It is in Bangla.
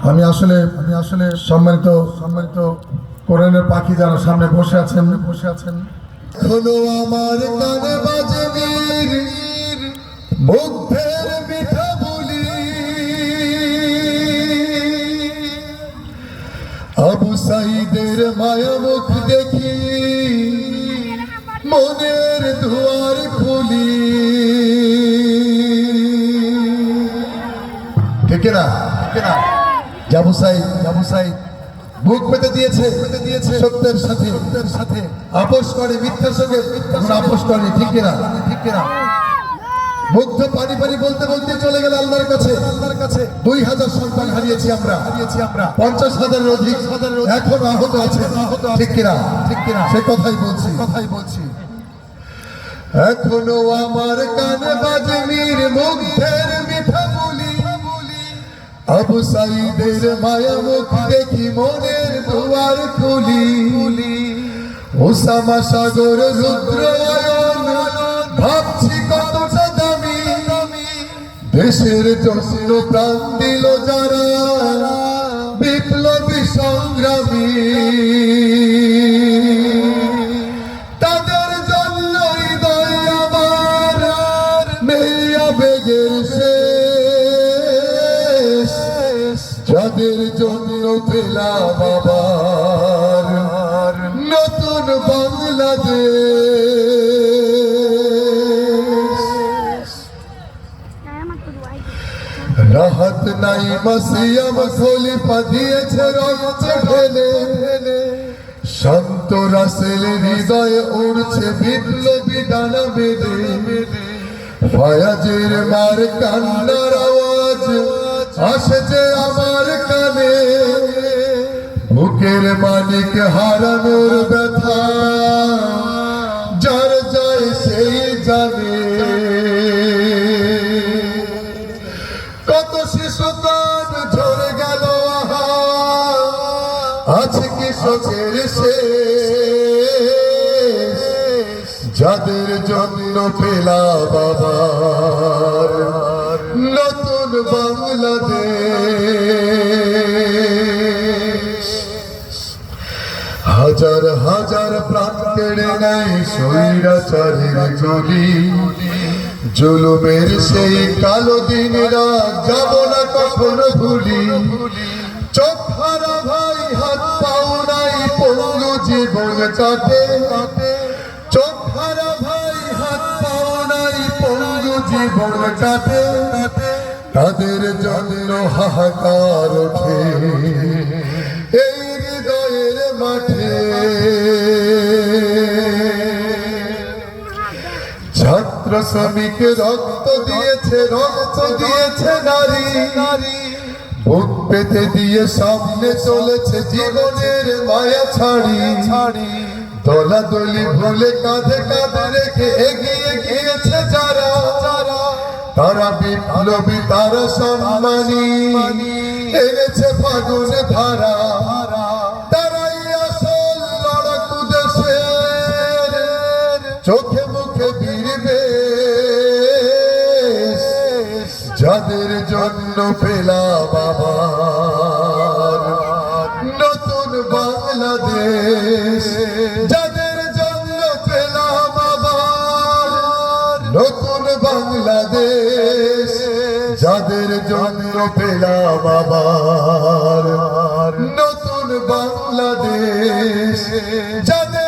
আমি আসলে সম্মানিত কোরআনের পাখি যারা সামনে বসে আছেন এখনো আমার কানে বাজে বীর মুগ্ধের মিঠা বলি আবু সাইদের মায়া মুখ দেখি মনের দুয়ার খুলি ঠিক না জাবু সাইদ বুক পেতে দিয়েছে সত্যের সাথে আপোষ করে মিথ্যার সঙ্গে আপোষ করে ঠিক না মুগ্ধ পানি বলতে চলে গেল আল্লাহর কাছে 2000 সন্তান হারিয়েছি আমরা 50,000 অধিক এখন আহত আছে ঠিক কিনা সে কথাই বলছি এখনো আমার কানে বাজে মীর মুগ্ধের মিঠা বলি আবু সাইদের মায়া মুখ দেখি মনের দুয়ার খুলি ওসামা সাগর রুদ্র ভাবছি কতটা দামি দেশের জন্য প্রাণ দিল যারা বিপ্লবী সংগ্রামী তাদের জন্য হৃদয় আমার নেই আবেগের শেষ যাদের জন্য পেলাম আবার নতুন বাংলাদেশ রাহত নাই মাসিয়াম খলিফা দিয়েছে রক্ত ঢেলে শান্ত রাসেল হৃদয়ে উড়ছে বিপ্লবী ডানা বেঁধে ফায়াজের মার কান্নার আওয়াজ আসে যে আমার কানে বুকের মালিক হারানোর ব্যথা যার যায় সেই জানে কত শিশু কান ঝরে গেল আছে কি শোকের শেষ যাদের জন্য পেলা বাবার নতুন বাংলাদেশ হাজার হাজার প্রাণ কেড়ে নেয় স্বৈরাচারের জলি জুলুমের সেই কালো দিন রাত যাব না কখনো ভুলি চোখ হারা ভাই হাত পাও নাই পঙ্গু জীবন কাটে চোখ হারা ভাই হাত পাও নাই পঙ্গু জীবন কাটে তাদের জন্য হাহাকার ওঠে এই হৃদয়ের মাঠে ছাত্র শ্রমিক রক্ত দিয়েছে নারী বুক পেতে দিয়ে সামনে চলেছে জীবনের মায়া ছাড়ি দলাদলি ভুলে কাঁধে রেখে এগিয়ে গিয়েছে যারা তারা বিপ্লবী তারা সম্মানী এনেছে ফাগুন ধারা তারাই আসল লড়াকু দেশের চোখে মুখে বীরবে যাদের জন্য পেলা বাবার নতুন বাংলাদেশ যাদের জন্য পেলা বাবার নতুন বাংলাদেশ যাদের জন্য পেলা বাবার নতুন বাংলাদেশ যাদের